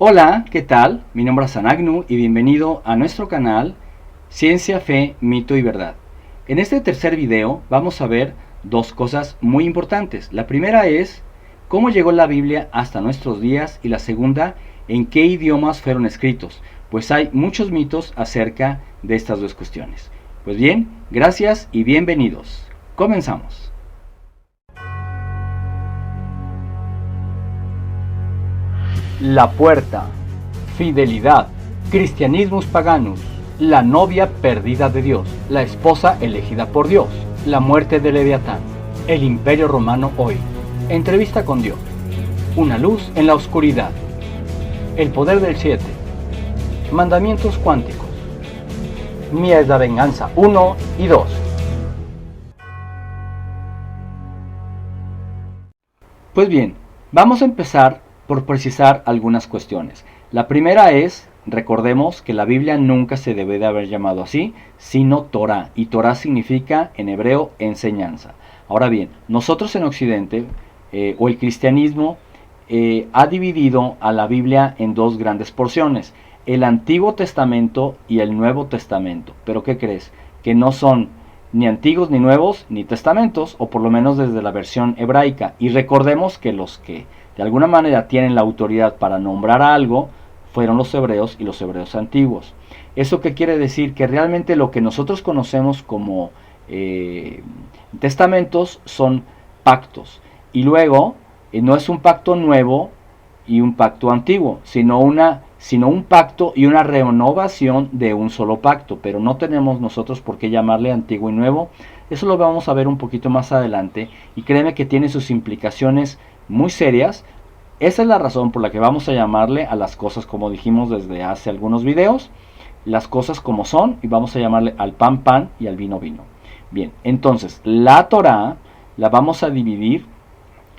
Hola, ¿qué tal? Mi nombre es Anagnu y bienvenido a nuestro canal Ciencia, Fe, Mito y Verdad. En este tercer video vamos a ver dos cosas muy importantes. La primera es cómo llegó la Biblia hasta nuestros días y la segunda, en qué idiomas fueron escritos, pues hay muchos mitos acerca de estas dos cuestiones. Pues bien, gracias y bienvenidos. Comenzamos. La puerta, fidelidad, Christianismus paganus, la novia perdida de Dios, la esposa elegida por Dios, la muerte de Leviatán, el imperio romano hoy, entrevista con Dios, una luz en la oscuridad, el poder del 7, mandamientos cuánticos, Mía es la venganza 1 y 2. Pues bien, vamos a empezar por precisar algunas cuestiones. La primera es, recordemos que la Biblia nunca se debe de haber llamado así, sino Torah, y Torah significa en hebreo enseñanza. Ahora bien, nosotros en Occidente, o el cristianismo, ha dividido a la Biblia en dos grandes porciones, el Antiguo Testamento y el Nuevo Testamento. ¿Pero qué crees? Que no son ni antiguos, ni nuevos, ni testamentos, o por lo menos desde la versión hebraica. Y recordemos que los que de alguna manera tienen la autoridad para nombrar algo fueron los hebreos y los hebreos antiguos. ¿Eso qué quiere decir? Que realmente lo que nosotros conocemos como testamentos son pactos. Y luego no es un pacto nuevo y un pacto antiguo, sino un pacto y una renovación de un solo pacto, pero no tenemos nosotros por qué llamarle antiguo y nuevo. Eso lo vamos a ver un poquito más adelante y créeme que tiene sus implicaciones muy serias. Esa es la razón por la que vamos a llamarle a las cosas, como dijimos desde hace algunos videos, las cosas como son, y vamos a llamarle al pan pan y al vino vino. Bien, entonces la Torah la vamos a dividir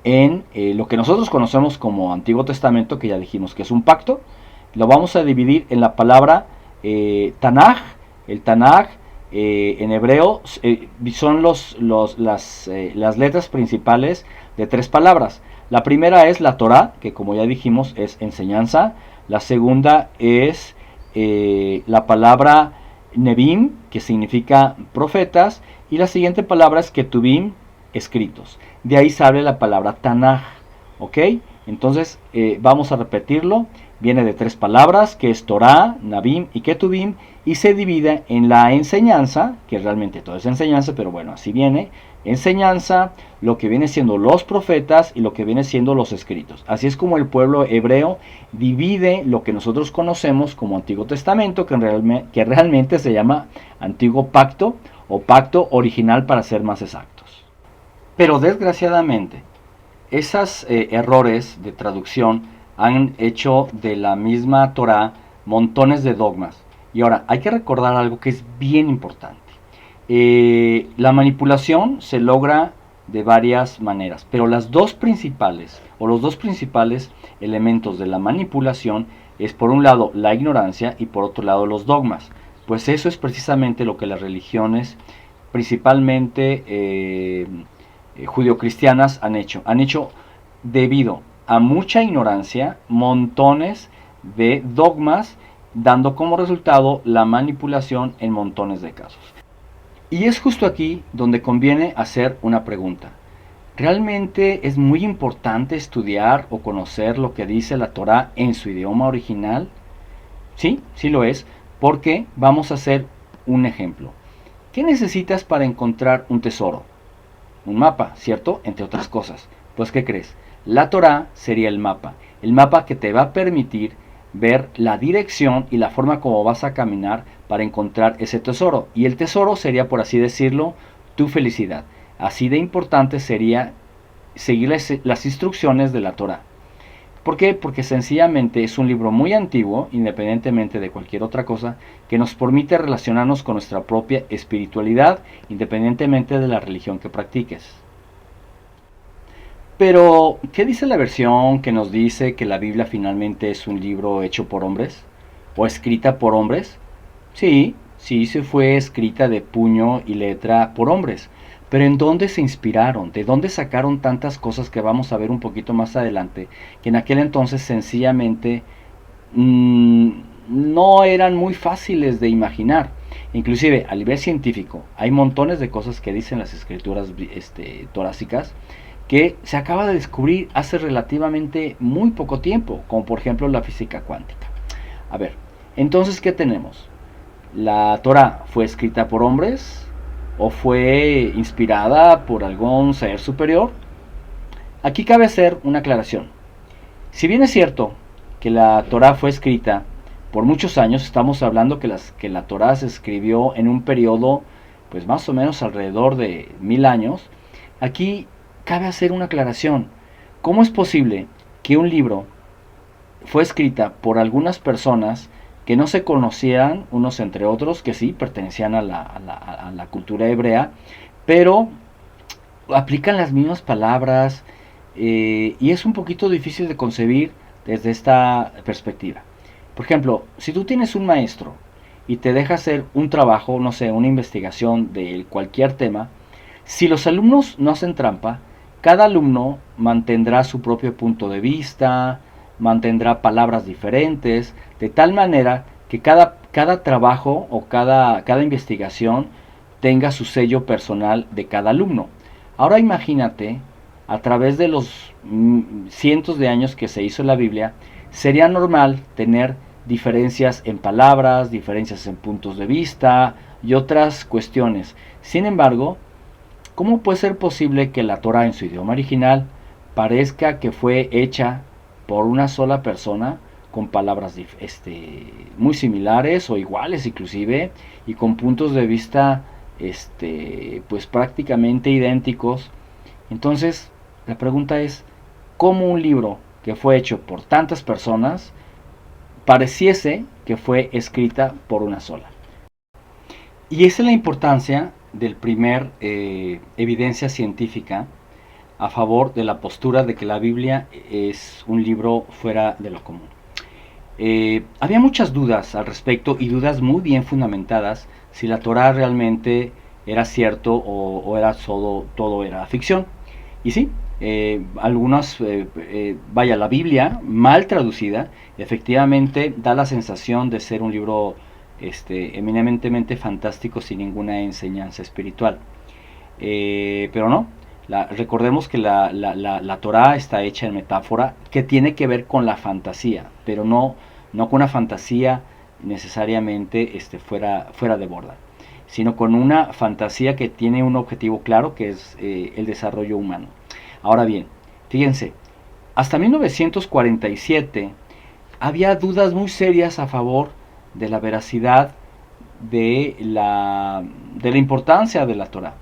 en lo que nosotros conocemos como Antiguo Testamento, que ya dijimos que es un pacto. Lo vamos a dividir en la palabra Tanaj. El Tanaj en hebreo son las letras principales de tres palabras. La primera es la Torah, que como ya dijimos es enseñanza. La segunda es la palabra Nebim, que significa profetas. Y la siguiente palabra es Ketubim, escritos. De ahí sale la palabra Tanaj. ¿Ok? Entonces vamos a repetirlo. Viene de tres palabras, que es Torah, Nabim y Ketubim, y se divide en la enseñanza, que realmente todo es enseñanza, pero bueno, así viene, enseñanza, lo que viene siendo los profetas y lo que viene siendo los escritos. Así es como el pueblo hebreo divide lo que nosotros conocemos como Antiguo Testamento, que realmente se llama Antiguo Pacto, o Pacto Original para ser más exactos. Pero desgraciadamente, esos errores de traducción han hecho de la misma Torah montones de dogmas. Y ahora, hay que recordar algo que es bien importante. La manipulación se logra de varias maneras, pero las dos principales, o los dos principales elementos de la manipulación es por un lado la ignorancia y por otro lado los dogmas. Pues eso es precisamente lo que las religiones, principalmente judio-cristianas, han hecho. Han hecho debido a mucha ignorancia, montones de dogmas, dando como resultado la manipulación en montones de casos. Y es justo aquí donde conviene hacer una pregunta. ¿Realmente es muy importante estudiar o conocer lo que dice la Torah en su idioma original? Sí, sí lo es, porque vamos a hacer un ejemplo. ¿Qué necesitas para encontrar un tesoro? Un mapa, ¿cierto? Entre otras cosas. Pues, ¿qué crees? La Torah sería el mapa que te va a permitir ver la dirección y la forma como vas a caminar para encontrar ese tesoro. Y el tesoro sería, por así decirlo, tu felicidad. Así de importante sería seguir las instrucciones de la Torah. ¿Por qué? Porque sencillamente es un libro muy antiguo, independientemente de cualquier otra cosa, que nos permite relacionarnos con nuestra propia espiritualidad, independientemente de la religión que practiques. Pero, ¿qué dice la versión que nos dice que la Biblia finalmente es un libro hecho por hombres? ¿O escrita por hombres? Sí, sí se fue escrita de puño y letra por hombres. Pero ¿en dónde se inspiraron? ¿De dónde sacaron tantas cosas que vamos a ver un poquito más adelante? Que en aquel entonces sencillamente mm, no eran muy fáciles de imaginar. Inclusive a nivel científico hay montones de cosas que dicen las escrituras torácicas que se acaba de descubrir hace relativamente muy poco tiempo, como por ejemplo la física cuántica. A ver, entonces, ¿qué tenemos? ¿La Torah fue escrita por hombres o fue inspirada por algún ser superior? Aquí cabe hacer una aclaración. Si bien es cierto que la Torah fue escrita por muchos años, estamos hablando que la Torah se escribió en un periodo pues más o menos alrededor de 1000 años. Aquí cabe hacer una aclaración. ¿Cómo es posible que un libro fue escrita por algunas personas que no se conocían unos entre otros, que sí pertenecían a la cultura hebrea, pero aplican las mismas palabras, y es un poquito difícil de concebir desde esta perspectiva? Por ejemplo, si tú tienes un maestro y te deja hacer un trabajo, no sé, una investigación de cualquier tema, si los alumnos no hacen trampa, cada alumno mantendrá su propio punto de vista, mantendrá palabras diferentes, de tal manera que cada trabajo o cada investigación tenga su sello personal de cada alumno. Ahora imagínate, a través de los cientos de años que se hizo la Biblia, sería normal tener diferencias en palabras, diferencias en puntos de vista y otras cuestiones. Sin embargo, ¿cómo puede ser posible que la Torah en su idioma original parezca que fue hecha por una sola persona con palabras muy similares o iguales inclusive y con puntos de vista pues prácticamente idénticos? Entonces, la pregunta es, ¿cómo un libro que fue hecho por tantas personas pareciese que fue escrita por una sola? Y esa es la importancia del primer evidencia científica a favor de la postura de que la Biblia es un libro fuera de lo común. Había muchas dudas al respecto y dudas muy bien fundamentadas si la Torah realmente era cierto o era todo era ficción. Y sí, vaya, la Biblia mal traducida efectivamente da la sensación de ser un libro eminentemente fantástico sin ninguna enseñanza espiritual. Pero no, recordemos que la Torah está hecha en metáfora que tiene que ver con la fantasía, pero no con una fantasía necesariamente fuera de borda, sino con una fantasía que tiene un objetivo claro, que es el desarrollo humano. Ahora bien, fíjense, hasta 1947 había dudas muy serias a favor de la veracidad de la importancia de la Torah.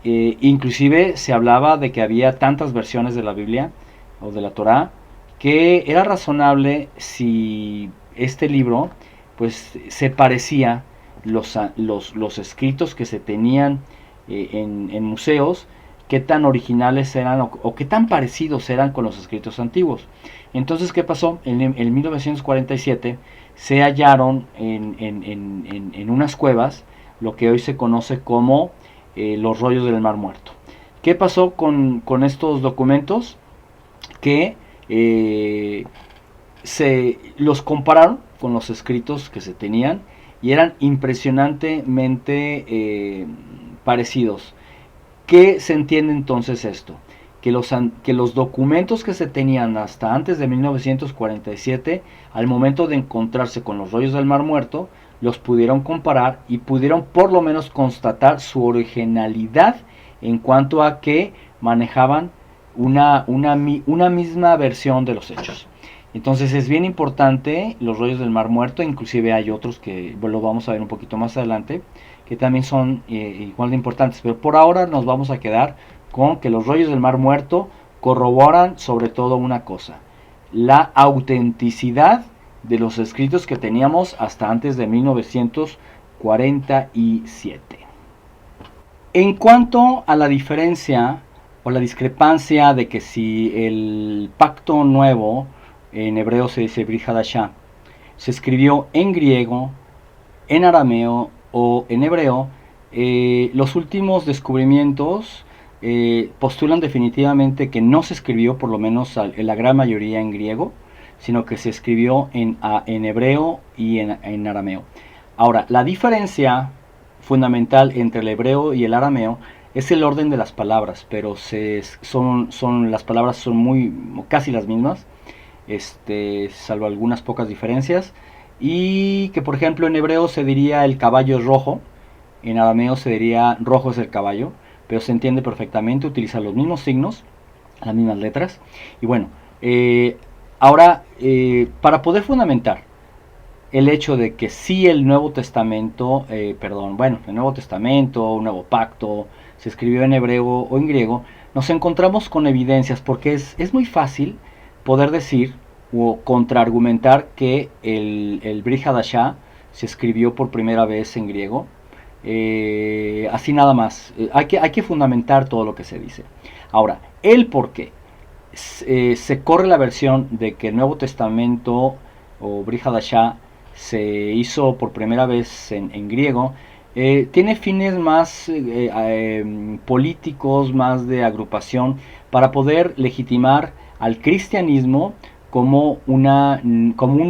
Inclusive se hablaba de que había tantas versiones de la Biblia o de la Torah que era razonable si este libro pues se parecía los escritos que se tenían en museos, qué tan originales eran o qué tan parecidos eran con los escritos antiguos. Entonces, ¿qué pasó? En 1947 se hallaron en unas cuevas lo que hoy se conoce como los rollos del Mar Muerto. ¿Qué pasó con estos documentos? Que se los compararon con los escritos que se tenían y eran impresionantemente parecidos. ¿Qué se entiende entonces esto? Que los documentos que se tenían hasta antes de 1947, al momento de encontrarse con los rollos del Mar Muerto, los pudieron comparar y pudieron por lo menos constatar su originalidad en cuanto a que manejaban una misma versión de los hechos. Entonces es bien importante los rollos del Mar Muerto, inclusive hay otros que lo vamos a ver un poquito más adelante, que también son igual de importantes, pero por ahora nos vamos a quedar con que los rollos del Mar Muerto corroboran sobre todo una cosa: la autenticidad de los escritos que teníamos hasta antes de 1947. En cuanto a la diferencia o la discrepancia de que si el pacto nuevo, en hebreo se dice Brit Hadashah, se escribió en griego, en arameo o en hebreo, los últimos descubrimientos postulan definitivamente que no se escribió, por lo menos en la gran mayoría, en griego, sino que se escribió en hebreo y en arameo. Ahora, la diferencia fundamental entre el hebreo y el arameo es el orden de las palabras, pero las palabras son casi las mismas, salvo algunas pocas diferencias. Y que por ejemplo en hebreo se diría el caballo es rojo, en arameo se diría rojo es el caballo, pero se entiende perfectamente, utiliza los mismos signos, las mismas letras. Y bueno, ahora para poder fundamentar el hecho de que sí el Nuevo Testamento, el Nuevo Testamento, un nuevo pacto, se escribió en hebreo o en griego, nos encontramos con evidencias, porque es muy fácil poder decir o contraargumentar que el Brit Hadashah se escribió por primera vez en griego. Así nada más. Hay que fundamentar todo lo que se dice. Ahora, el por qué. Se corre la versión de que el Nuevo Testamento o Brit Hadashah se hizo por primera vez en griego. Tiene fines más políticos, más de agrupación, para poder legitimar al cristianismo como un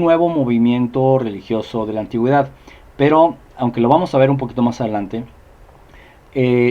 nuevo movimiento religioso de la antigüedad. Pero, aunque lo vamos a ver un poquito más adelante,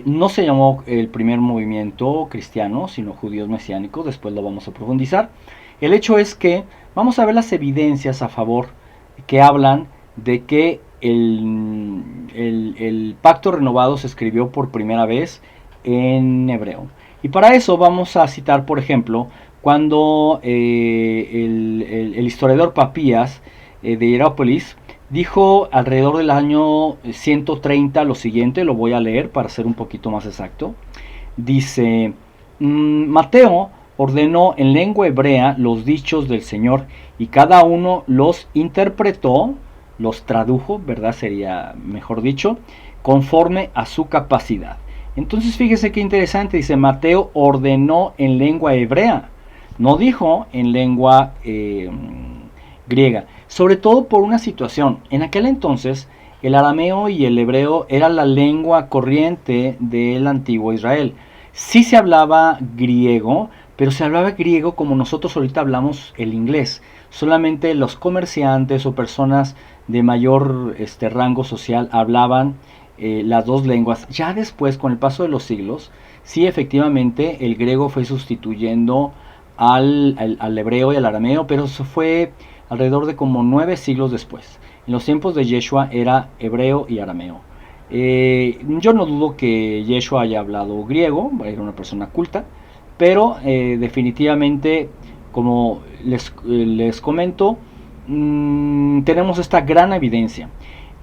no se llamó el primer movimiento cristiano, sino judíos mesiánicos. Después lo vamos a profundizar. El hecho es que vamos a ver las evidencias a favor que hablan de que el pacto renovado se escribió por primera vez en hebreo. Y para eso vamos a citar, por ejemplo, cuando el historiador Papías de Hierápolis dijo alrededor del año 130 lo siguiente, lo voy a leer para ser un poquito más exacto. Dice, Mateo ordenó en lengua hebrea los dichos del Señor y cada uno los interpretó, los tradujo, ¿verdad? Sería mejor dicho, conforme a su capacidad. Entonces fíjese qué interesante, dice Mateo ordenó en lengua hebrea, no dijo en lengua griega, sobre todo por una situación. En aquel entonces el arameo y el hebreo era la lengua corriente del antiguo Israel. Sí se hablaba griego, pero se hablaba griego como nosotros ahorita hablamos el inglés. Solamente los comerciantes o personas de mayor rango social hablaban las dos lenguas. Ya después, con el paso de los siglos, sí efectivamente el griego fue sustituyendo al hebreo y al arameo, pero eso fue alrededor de como 9 siglos después. En los tiempos de Yeshua era hebreo y arameo. Yo no dudo que Yeshua haya hablado griego, era una persona culta, pero definitivamente, como les comento, tenemos esta gran evidencia.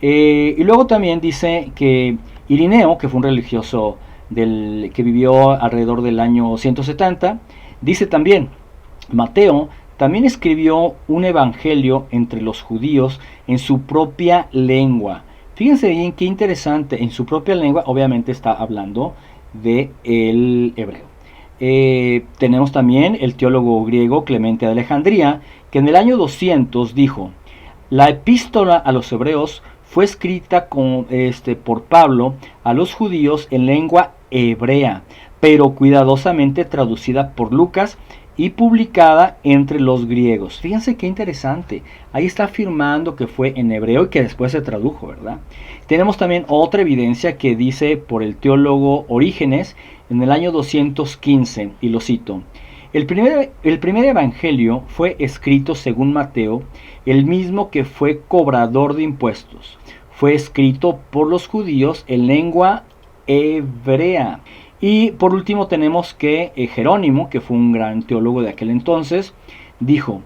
Y luego también dice que Irineo, que fue un religioso que vivió alrededor del año 170, dice también, Mateo también escribió un evangelio entre los judíos en su propia lengua. Fíjense bien qué interesante, en su propia lengua, obviamente está hablando de el hebreo. Tenemos también el teólogo griego Clemente de Alejandría, que en el año 200 dijo, la epístola a los hebreos fue escrita por Pablo a los judíos en lengua hebrea, pero cuidadosamente traducida por Lucas y publicada entre los griegos. Fíjense qué interesante. Ahí está afirmando que fue en hebreo y que después se tradujo, ¿verdad? Tenemos también otra evidencia que dice por el teólogo Orígenes en el año 215, y lo cito. El primer evangelio fue escrito según Mateo, el mismo que fue cobrador de impuestos. Fue escrito por los judíos en lengua hebrea. Y por último tenemos que Jerónimo, que fue un gran teólogo de aquel entonces, dijo,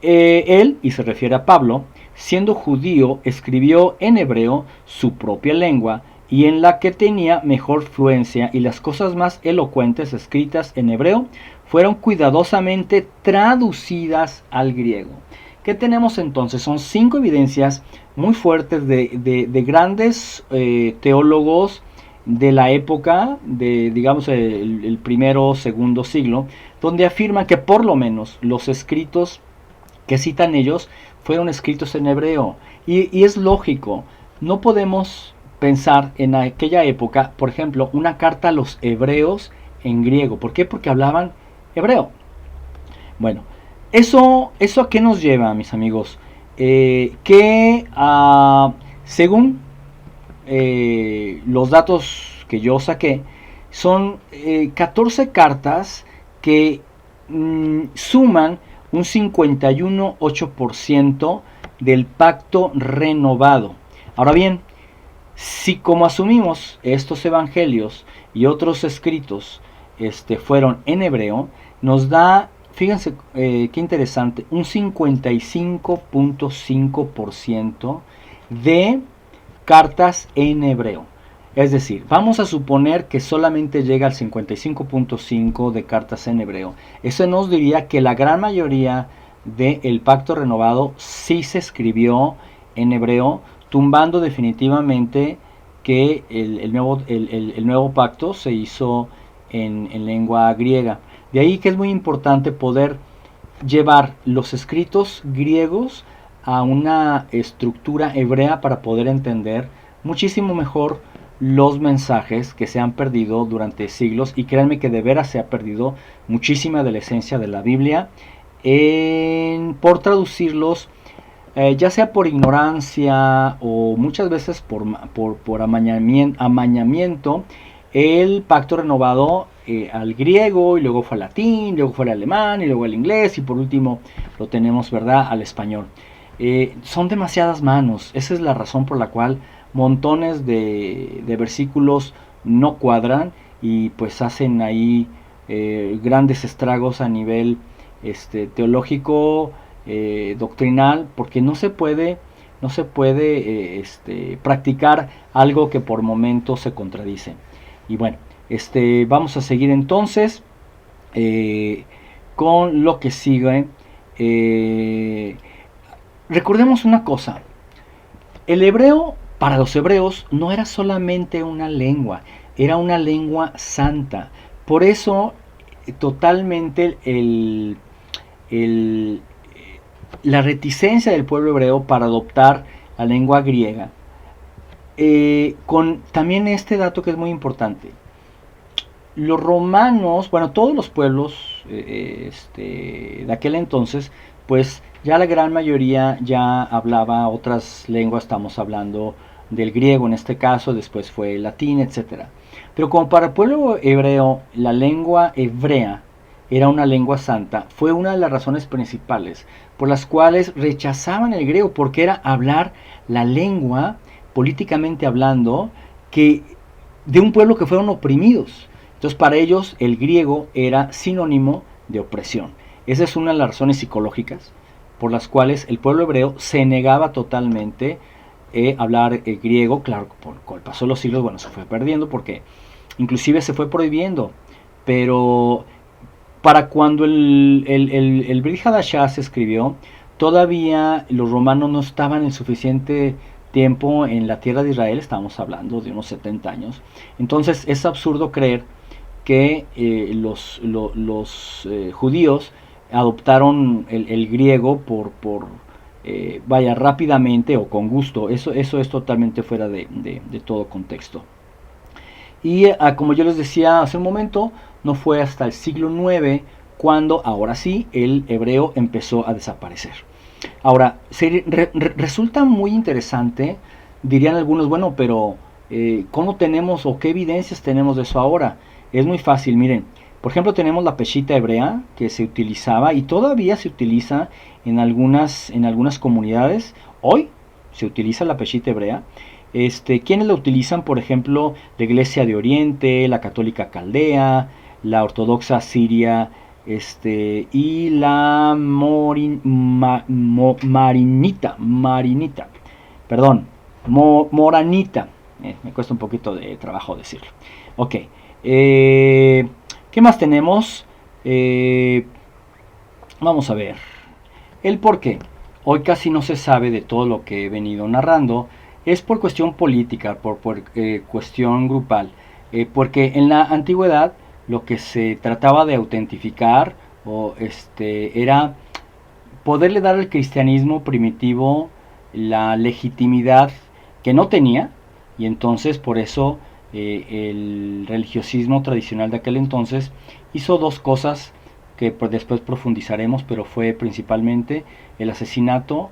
él, y se refiere a Pablo, siendo judío, escribió en hebreo su propia lengua y en la que tenía mejor fluencia, y las cosas más elocuentes escritas en hebreo fueron cuidadosamente traducidas al griego. ¿Qué tenemos entonces? Son 5 evidencias muy fuertes de grandes teólogos de la época, digamos el primero o segundo siglo, donde afirman que por lo menos los escritos que citan ellos fueron escritos en hebreo. Y es lógico, no podemos pensar en aquella época, por ejemplo, una carta a los hebreos en griego. ¿Por qué? Porque hablaban hebreo. Bueno, ¿Eso a qué nos lleva, mis amigos? Que según los datos que yo saqué, son 14 cartas que suman un 51,8% del pacto renovado. Ahora bien, si como asumimos estos evangelios y otros escritos fueron en hebreo, nos da, fíjense qué interesante, un 55,5% de cartas en hebreo. Es decir, vamos a suponer que solamente llega al 55,5% de cartas en hebreo. Eso nos diría que la gran mayoría del pacto renovado sí se escribió en hebreo, tumbando definitivamente que el nuevo pacto se hizo en lengua griega. De ahí que es muy importante poder llevar los escritos griegos a una estructura hebrea para poder entender muchísimo mejor los mensajes que se han perdido durante siglos, y créanme que de veras se ha perdido muchísima de la esencia de la Biblia por traducirlos, ya sea por ignorancia o muchas veces por amañamiento. El pacto renovado al griego, y luego fue al latín, luego fue al alemán, y luego al inglés, y por último lo tenemos, ¿verdad?, al español. Son demasiadas manos. Esa es la razón por la cual montones de versículos no cuadran, y pues hacen ahí grandes estragos a nivel teológico, doctrinal, porque no se puede practicar algo que por momentos se contradice. Y bueno, vamos a seguir entonces con lo que sigue. Recordemos una cosa: el hebreo para los hebreos no era solamente una lengua, era una lengua santa. Por eso totalmente la reticencia del pueblo hebreo para adoptar la lengua griega, con también este dato que es muy importante. Los romanos, bueno, todos los pueblos de aquel entonces, pues ya la gran mayoría ya hablaba otras lenguas. Estamos hablando del griego en este caso, después fue el latín, etc. Pero como para el pueblo hebreo la lengua hebrea era una lengua santa, fue una de las razones principales por las cuales rechazaban el griego, porque era hablar la lengua, políticamente hablando, que de un pueblo que fueron oprimidos. Entonces para ellos el griego era sinónimo de opresión. Esa es una de las razones psicológicas por las cuales el pueblo hebreo se negaba totalmente hablar griego. Claro, con el paso de los siglos, bueno, se fue perdiendo porque inclusive se fue prohibiendo. Pero para cuando el Brit Hadashah se escribió, todavía los romanos no estaban en suficiente tiempo en la tierra de Israel. Estamos hablando de unos 70 años. Entonces es absurdo creer que los judíos adoptaron el griego vaya, rápidamente o con gusto. Eso es totalmente fuera de todo contexto. Y como yo les decía hace un momento, no fue hasta el siglo IX cuando, ahora sí, el hebreo empezó a desaparecer. Ahora, resulta muy interesante, dirían algunos, bueno, pero ¿cómo tenemos o qué evidencias tenemos de eso ahora? Es muy fácil, miren. Por ejemplo, tenemos la peshita hebrea que se utilizaba y todavía se utiliza en algunas comunidades. Hoy se utiliza la peshita hebrea. ¿Quiénes la utilizan? Por ejemplo, la Iglesia de Oriente, la Católica Caldea, la Ortodoxa Siria, y la Moranita. Me cuesta un poquito de trabajo decirlo. Ok. ¿Qué más tenemos? Vamos a ver. El por qué. Hoy casi no se sabe de todo lo que he venido narrando. Es por cuestión política, por cuestión grupal. Porque en la antigüedad lo que se trataba de autentificar era poderle dar al cristianismo primitivo la legitimidad que no tenía, y entonces por eso el religiosismo tradicional de aquel entonces hizo dos cosas que después profundizaremos, pero fue principalmente el asesinato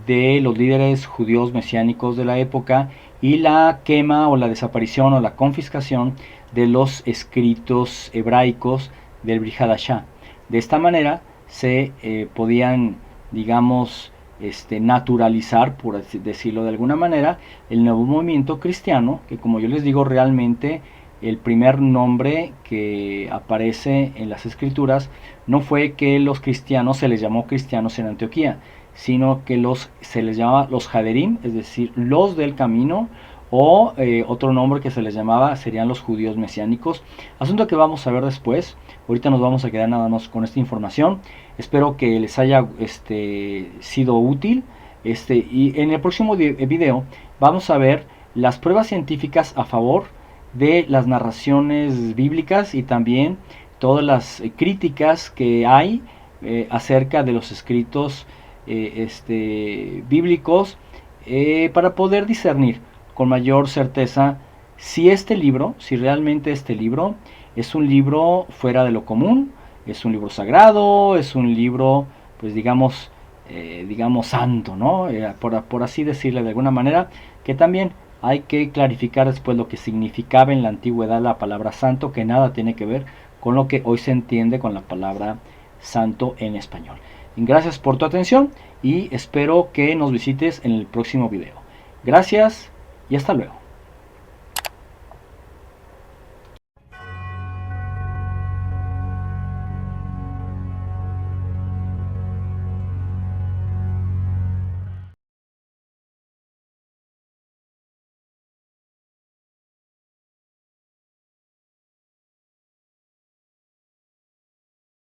de los líderes judíos mesiánicos de la época y la quema o la desaparición o la confiscación de los escritos hebraicos del Brit Hadashah. De esta manera se podían, digamos, naturalizar, por así decirlo de alguna manera, el nuevo movimiento cristiano, que como yo les digo, realmente el primer nombre que aparece en las escrituras no fue que los cristianos se les llamó cristianos en Antioquía, sino que se les llamaba los Haderim, es decir, los del camino, o otro nombre que se les llamaba serían los judíos mesiánicos, asunto que vamos a ver después. Ahorita nos vamos a quedar nada más con esta información. Espero que les haya sido útil, y en el próximo video vamos a ver las pruebas científicas a favor de las narraciones bíblicas y también todas las críticas que hay acerca de los escritos bíblicos, para poder discernir con mayor certeza si realmente este libro es un libro fuera de lo común, es un libro sagrado, es un libro, pues digamos santo, ¿no? Por así decirle de alguna manera, que también hay que clarificar después lo que significaba en la antigüedad la palabra santo, que nada tiene que ver con lo que hoy se entiende con la palabra santo en español. Gracias por tu atención y espero que nos visites en el próximo video. Gracias y hasta luego.